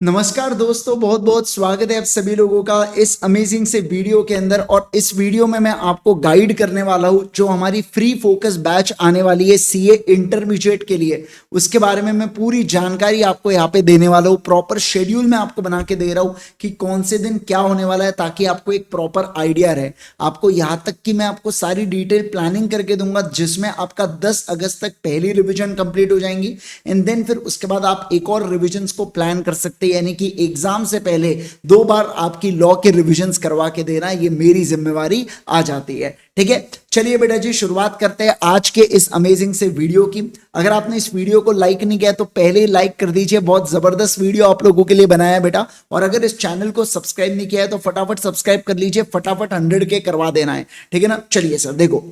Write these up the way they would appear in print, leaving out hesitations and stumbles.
नमस्कार दोस्तों, बहुत बहुत स्वागत है आप सभी लोगों का इस अमेजिंग से वीडियो के अंदर। और इस वीडियो में मैं आपको गाइड करने वाला हूं जो हमारी फ्री फोकस बैच आने वाली है सीए इंटरमीडिएट के लिए। उसके बारे में मैं पूरी जानकारी आपको यहाँ पे देने वाला हूँ। प्रॉपर शेड्यूल मैं आपको बना के दे रहा हूँ कि कौन से दिन क्या होने वाला है, ताकि आपको एक प्रॉपर आइडिया रहे। आपको यहाँ तक कि मैं आपको सारी डिटेल प्लानिंग करके दूंगा, जिसमें आपका 10 अगस्त तक पहली रिविजन कंप्लीट हो जाएंगी। एंड देन फिर उसके बाद आप एक और रिविजन को प्लान कर सकते हैं, यानी कि एग्जाम से पहले 2 बार आपकी लॉ के रिविजन्स करवा के देना, ये मेरी जिम्मेवारी आ जाती है। ठीक है, चलिए बेटा जी शुरुआत करते हैं आज के इस अमेजिंग से वीडियो की। अगर आपने इस वीडियो को लाइक नहीं किया तो पहले ही लाइक कर दीजिए, बहुत जबरदस्त वीडियो आप लोगों के लिए बनाया है बेटा। और अगर इस चैनल को सब्सक्राइब नहीं किया है तो फटाफट सब्सक्राइब कर लीजिए, फटाफट 100 के करवा देना है। ठीक है ना, चलिए सर देखो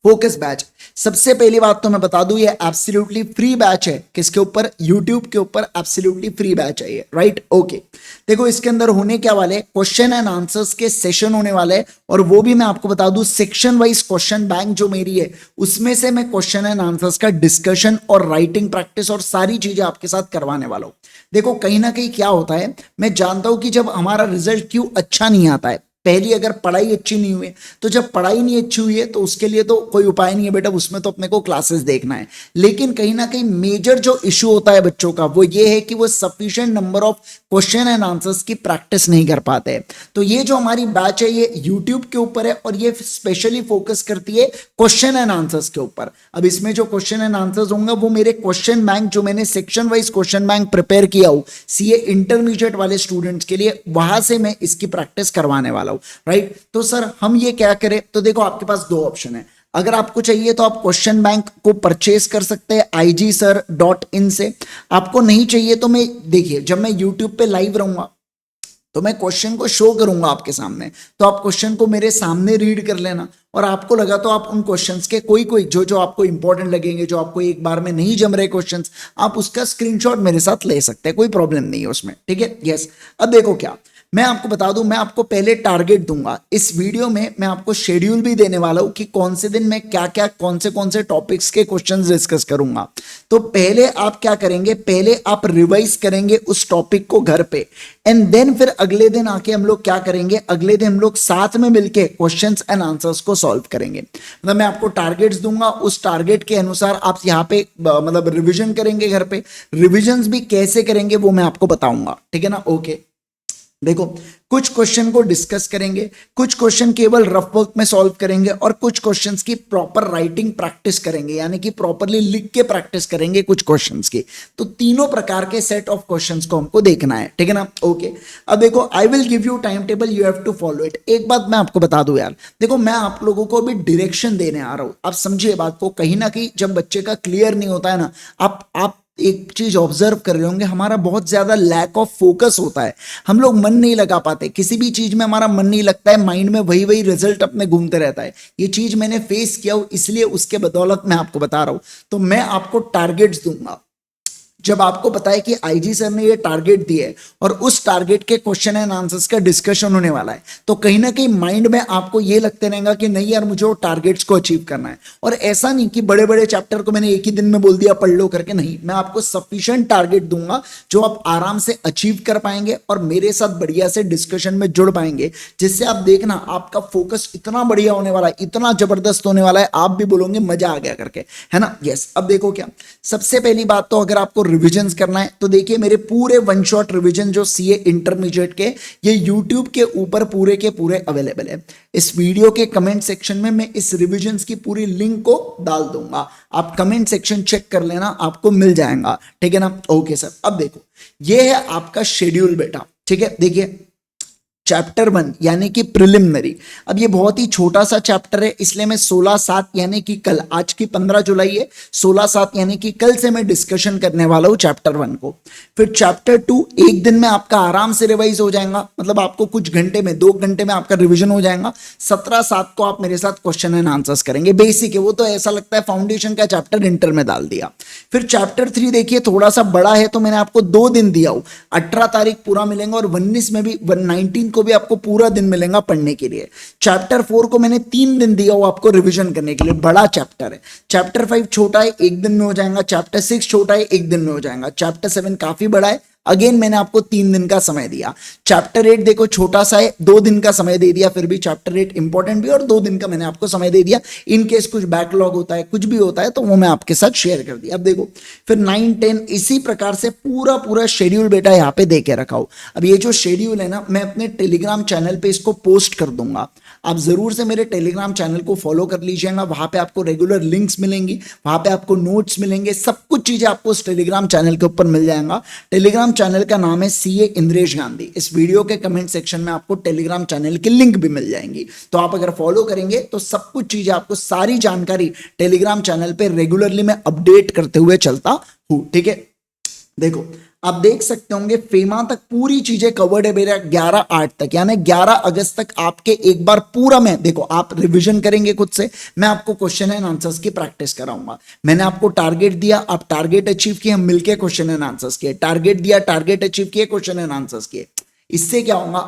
फोकस बैच। सबसे पहली बात तो मैं बता दूं, ये एब्सोल्युटली फ्री बैच है। किसके ऊपर? यूट्यूब के ऊपर एब्सोल्युटली फ्री बैच है ये, राइट? ओके, देखो इसके अंदर होने क्या वाले, क्वेश्चन एंड आंसर्स के सेशन होने वाले हैं। और वो भी मैं आपको बता दूं, सेक्शन वाइज क्वेश्चन बैंक जो मेरी है उसमें से मैं क्वेश्चन एंड आंसर्स का डिस्कशन और राइटिंग प्रैक्टिस और सारी चीजें आपके साथ करवाने वाला हूं। देखो कहीं ना कहीं क्या होता है, मैं जानता हूं कि जब हमारा रिजल्ट क्यों अच्छा नहीं आता है, पहली अगर पढ़ाई अच्छी नहीं हुई तो जब पढ़ाई नहीं अच्छी हुई है तो उसके लिए तो कोई उपाय नहीं है बेटा, उसमें तो अपने को क्लासेस देखना है। लेकिन कहीं ना कहीं मेजर जो इशू होता है बच्चों का वो ये है कि वो sufficient number of question and answers की प्रैक्टिस नहीं कर पाते हैं। तो ये जो हमारी बैच है ये यूट्यूब के ऊपर है और ये स्पेशली फोकस करती है क्वेश्चन एंड आंसर्स के ऊपर। अब इसमें जो क्वेश्चन एंड आंसर्स होंगे वो मेरे क्वेश्चन बैंक जो मैंने section wise question bank prepare किया हूं सीए इंटरमीडिएट वाले स्टूडेंट्स के लिए, वहां से मैं इसकी प्रैक्टिस करवाने वाला हूं, राइट? तो सर हम ये क्या करें, तो देखो आपके पास 2 ऑप्शन है। अगर आपको चाहिए तो आप क्वेश्चन बैंक को परचेज कर सकते हैं igsir.in से। आपको नहीं चाहिए तो मैं, देखिए जब मैं यूट्यूब पे लाइव रहूंगा तो मैं क्वेश्चन को शो करूंगा आपके सामने, तो आप क्वेश्चन को मेरे सामने रीड कर लेना। और आपको लगा तो आप उन क्वेश्चंस के कोई कोई जो जो आपको इंपॉर्टेंट लगेंगे, जो आपको एक बार में नहीं जम रहे क्वेश्चंस, आप उसका स्क्रीनशॉट मेरे साथ ले सकते हैं, कोई प्रॉब्लम नहीं है उसमें। ठीक है, यस। अब देखो क्या मैं आपको बता दूं, मैं आपको पहले टारगेट दूंगा इस वीडियो में। मैं आपको शेड्यूल भी देने वाला हूं कि कौन से दिन मैं क्या क्या कौन से टॉपिक्स के क्वेश्चंस डिस्कस करूंगा। तो पहले आप क्या करेंगे, पहले आप रिवाइज करेंगे उस टॉपिक को घर पे। एंड देन फिर अगले दिन आके हम लोग क्या करेंगे, अगले दिन हम लोग साथ में मिलके क्वेश्चंस एंड आंसर्स को सॉल्व करेंगे। मतलब मैं आपको टारगेट्स दूंगा, उस टारगेट के अनुसार आप यहाँ पे मतलब रिविजन करेंगे घर पे। रिविजन भी कैसे करेंगे वो मैं आपको बताऊंगा, ठीक है ना? ओके, देखो कुछ क्वेश्चन को डिस्कस करेंगे, कुछ क्वेश्चन केवल रफ वर्क में सॉल्व करेंगे और कुछ क्वेश्चंस की प्रॉपर राइटिंग प्रैक्टिस करेंगे, यानी कि प्रॉपरली लिख के प्रैक्टिस करेंगे कुछ क्वेश्चंस की। तो तीनों प्रकार के सेट ऑफ क्वेश्चंस को हमको देखना है, ठीक है ना? ओके, अब देखो I will give you time table, you have to follow it. एक बात मैं आपको बता दूं यार, देखो मैं आप लोगों को अभी डायरेक्शन देने आ रहा हूं, आप समझिए बात को। कहीं ना कहीं जब बच्चे का क्लियर नहीं होता है ना, आप एक चीज ऑब्जर्व कर रहे होंगे, हमारा बहुत ज्यादा लैक ऑफ फोकस होता है। हम लोग मन नहीं लगा पाते किसी भी चीज में, हमारा मन नहीं लगता है, माइंड में वही वही रिजल्ट अपने घूमते रहता है। ये चीज मैंने फेस किया हूं, इसलिए उसके बदौलत मैं आपको बता रहा हूं। तो मैं आपको टारगेट्स दूंगा। जब आपको पता है कि आईजी सर ने ये टारगेट दिए है और उस टारगेट के क्वेश्चन एंड आंसर्स का डिस्कशन होने वाला है, तो कहीं ना कहीं माइंड में आपको ये लगते रहेगा कि नहीं यार मुझे वो टारगेट्स को अचीव करना है। और ऐसा नहीं कि बड़े बड़े चैप्टर को मैंने एक ही दिन में बोल दिया पढ़ लो करके, नहीं, मैं आपको सफिशिएंट टारगेट दूंगा जो आप आराम से अचीव कर पाएंगे और मेरे साथ बढ़िया से डिस्कशन में जुड़ पाएंगे, जिससे आप देखना आपका फोकस इतना बढ़िया होने वाला है, इतना जबरदस्त होने वाला है, आप भी बोलोगे मजा आ गया करके, है ना? यस। अब देखो क्या, सबसे पहली बात तो अगर आपको रिविजन्स करना है तो देखिए मेरे पूरे 1 शॉट रिवीजन जो सीए इंटरमीडिएट के, ये यूट्यूब के ऊपर पूरे के पूरे अवेलेबल है। इस वीडियो के कमेंट सेक्शन में मैं इस रिवीजन्स की पूरी लिंक को डाल दूंगा, आप कमेंट सेक्शन चेक कर लेना, आपको मिल जाएगा, ठीक है ना? ओके सर, अब देखो ये है आपका शेड्यूल बेटा, ठीक है? देखिए चैप्टर 1 यानी कि प्रिलिमिनरी। अब ये बहुत ही छोटा सा चैप्टर है, इसलिए मैं 16/7 यानी कि कल, आज की 15 जुलाई है, 16/7 यानी कि कल से मैं डिस्कशन करने वाला हूं चैप्टर 1 को। फिर चैप्टर 2 एक दिन में आपका आराम से रिवाइज हो जाएगा, मतलब आपको कुछ घंटे में, 2 घंटे में आपका रिविजन हो जाएगा। 17/7 को आप मेरे साथ क्वेश्चन एंड आंसर्स करेंगे, बेसिक है वो, तो ऐसा लगता है फाउंडेशन का चैप्टर इंटर में डाल दिया। फिर चैप्टर 3 देखिए थोड़ा सा बड़ा है, तो मैंने आपको 2 दिन दिया हूं, 18 तारीख पूरा मिलेंगे और 19 में भी 19 को भी आपको पूरा दिन मिलेगा पढ़ने के लिए। चैप्टर 4 को मैंने 3 दिन दिया हुआ आपको रिवीजन करने के लिए, बड़ा चैप्टर है। चैप्टर 5 छोटा है, 1 दिन में हो जाएगा। चैप्टर 6 छोटा है, 1 दिन में हो जाएगा। चैप्टर 7 काफी बड़ा है, अगेन मैंने आपको 3 दिन का समय दिया। चैप्टर 8 देखो छोटा सा है, 2 दिन का समय दे दिया, फिर भी चैप्टर 8 इंपॉर्टेंट भी और 2 दिन का मैंने आपको समय दे दिया। इन केस कुछ बैकलॉग होता है, कुछ भी होता है तो वो मैं आपके साथ शेयर कर दिया। अब देखो फिर 9, 10 इसी प्रकार से पूरा पूरा शेड्यूल बेटा यहाँ पे दे के रखा हो। अब ये जो शेड्यूल है ना, मैं अपने टेलीग्राम चैनल पे इसको पोस्ट कर दूंगा। आप जरूर से मेरे टेलीग्राम चैनल को फॉलो कर लीजिएगा, वहां पे आपको रेगुलर लिंक्स मिलेंगी, वहां पे आपको नोट्स मिलेंगे, सब कुछ चीजें आपको उस टेलीग्राम चैनल के ऊपर मिल जाएगा। टेलीग्राम चैनल का नाम है सीए इंद्रेश गांधी। इस वीडियो के कमेंट सेक्शन में आपको टेलीग्राम चैनल की लिंक भी मिल जाएंगी, तो आप अगर फॉलो करेंगे तो सब कुछ चीजें आपको, सारी जानकारी टेलीग्राम चैनल पे रेगुलरली मैं अपडेट करते हुए चलता हूं। ठीक है, देखो आप देख सकते होंगे फेमा तक पूरी चीजें कवर्ड है मेरा 11/8 तक, यानी 11 अगस्त तक आपके एक बार पूरा मैं, देखो आप रिवीजन करेंगे खुद से, मैं आपको क्वेश्चन एंड आंसर्स की प्रैक्टिस कराऊंगा। मैंने आपको टारगेट दिया, आप टारगेट अचीव किए, हम मिलके क्वेश्चन एंड आंसर्स किए, टारगेट दिया, टारगेट अचीव किए, क्वेश्चन एंड आंसर्स किए। इससे क्या होगा,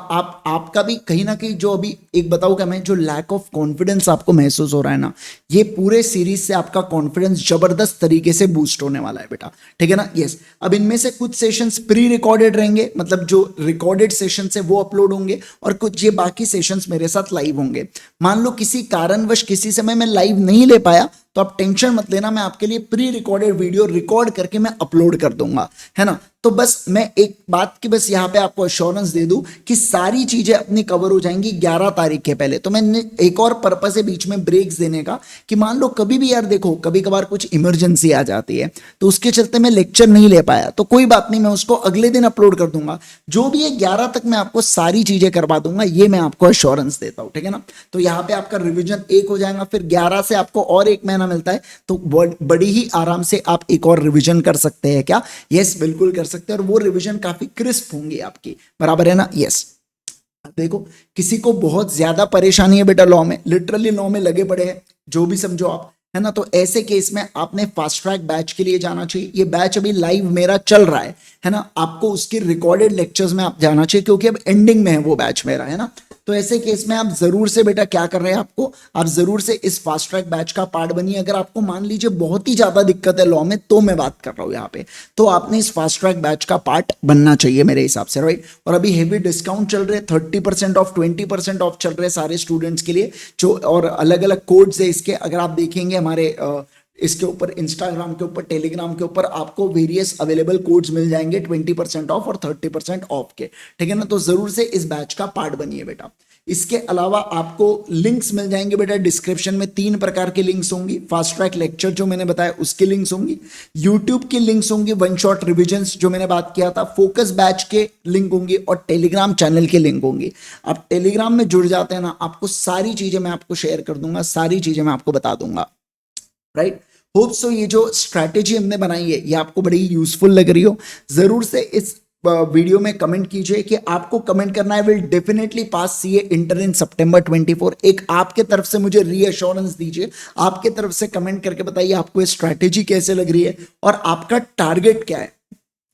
आपका भी कहीं ना कहीं जो अभी एक बताऊं क्या मैं, जो लैक ऑफ कॉन्फिडेंस आपको महसूस हो रहा है ना, ये पूरे सीरीज से आपका कॉन्फिडेंस जबरदस्त तरीके से बूस्ट होने वाला है बेटा। ठीक है ना, यस। अब इनमें से कुछ सेशंस प्री रिकॉर्डेड रहेंगे, मतलब जो रिकॉर्डेड सेशन है वो अपलोड होंगे, और कुछ ये बाकी सेशंस मेरे साथ लाइव होंगे। मान लो किसी कारणवश किसी समय मैं लाइव नहीं ले पाया तो आप टेंशन मत लेना, मैं आपके लिए प्री रिकॉर्डेड वीडियो रिकॉर्ड करके मैं अपलोड कर दूंगा, है ना। तो बस मैं एक बात की बस यहाँ पे आपको एश्योरेंस दे दूं कि सारी चीजें अपनी कवर हो जाएंगी 11 तारीख के पहले। तो मैंने एक और पर्पस है बीच में ब्रेक्स देने का, कि मान लो कभी भी यार देखो कभी कभार कुछ इमरजेंसी आ जाती है तो उसके चलते मैं लेक्चर नहीं ले पाया, तो कोई बात नहीं, मैं उसको अगले दिन अपलोड कर दूंगा। जो भी है 11 तक मैं आपको सारी चीजें करवा दूंगा, ये मैं आपको एश्योरेंस देता हूं। ठीक है ना, तो यहाँ पे आपका रिविजन 1 हो जाएगा, फिर 11 से आपको और 1 महीना मिलता है, तो बड़ी ही आराम से आप एक और रिवीजन कर सकते हैं क्या? यस, बिल्कुल कर सकते हैं, और वो रिवीजन काफी क्रिस्प होंगी आपकी, बराबर है ना। यस, देखो किसी को बहुत ज्यादा परेशानी है बेटा लॉ में, लिटरली लॉ में लगे पड़े हैं, जो भी समझो आप, है ना, तो ऐसे केस में आपने फास्ट ट्रैक बैच के लिए जाना चाहिए। ये बैच अभी लाइव मेरा चल रहा है ना, आपको उसके रिकॉर्डेड लेक्चर्स में आप जाना चाहिए, क्योंकि अब एंडिंग में है वो बैच मेरा, है ना। तो ऐसे केस में आप जरूर से बेटा क्या कर रहे हैं, आपको आप जरूर से इस फास्ट ट्रैक बैच का पार्ट बनिए। अगर आपको मान लीजिए बहुत ही ज्यादा दिक्कत है लॉ में, तो मैं बात कर रहा हूं यहाँ पे, तो आपने इस फास्ट ट्रैक बैच का पार्ट बनना चाहिए मेरे हिसाब से, राइट। और अभी हेवी डिस्काउंट चल रहे, 30% ऑफ 20% ऑफ चल रहे सारे स्टूडेंट्स के लिए, जो और अलग अलग कोड्स है इसके, अगर आप देखेंगे हमारे इसके ऊपर इंस्टाग्राम के ऊपर, टेलीग्राम के ऊपर आपको वेरियस अवेलेबल कोड्स मिल जाएंगे 20% ऑफ और 30% ऑफ के। ठीक है ना, तो जरूर से इस बैच का पार्ट बनिए बेटा। इसके अलावा आपको लिंक्स मिल जाएंगे बेटा डिस्क्रिप्शन में, 3 प्रकार के लिंक्स होंगी। फास्ट ट्रैक लेक्चर जो मैंने बताया उसकी लिंक्स होंगी, यूट्यूब की लिंक्स होंगी, वन शॉट रिविजन्स जो मैंने बात किया था, फोकस बैच के लिंक होंगी, और टेलीग्राम चैनल के लिंक होंगी। आप टेलीग्राम में जुड़ जाते हैं ना, आपको सारी चीजें मैं आपको शेयर कर दूंगा, सारी चीजें मैं आपको बता दूंगा, राइट। होप सो ये जो स्ट्रैटेजी हमने बनाई है ये आपको बड़ी यूजफुल लग रही हो। जरूर से इस वीडियो में कमेंट कीजिए कि आपको कमेंट करना है will definitely pass CA inter in September 24। एक आपके तरफ से मुझे रीअश्योरेंस दीजिए, आपके तरफ से कमेंट करके बताइए आपको ये स्ट्रैटेजी कैसे लग रही है, और आपका टारगेट क्या है,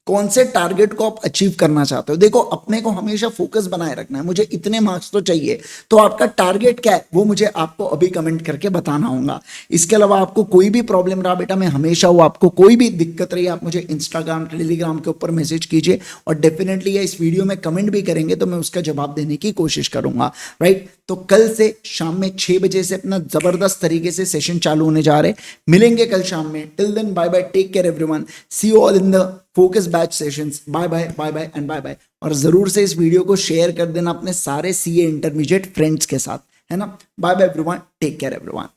कौन से टारगेट को आप अचीव करना चाहते हो। देखो अपने को हमेशा फोकस बनाए रखना है, मुझे इतने मार्क्स तो चाहिए, तो आपका टारगेट क्या है वो मुझे आपको अभी कमेंट करके बताना होगा। इसके अलावा आपको कोई भी प्रॉब्लम रहा बेटा, मैं हमेशा हूं, आपको कोई भी दिक्कत रही आप मुझे इंस्टाग्राम टेलीग्राम के ऊपर मैसेज कीजिए, और डेफिनेटली इस वीडियो में कमेंट भी करेंगे तो मैं उसका जवाब देने की कोशिश करूंगा, राइट। तो कल से शाम में 6 बजे से अपना जबरदस्त तरीके से सेशन चालू होने जा रहे, मिलेंगे कल शाम में। Till then bye bye, take care everyone, see you all in the focus batch sessions, bye bye bye bye and bye bye. और जरूर से इस वीडियो को शेयर कर देना अपने सारे सीए इंटरमीडिएट फ्रेंड्स के साथ, है ना। Bye bye everyone, take care everyone.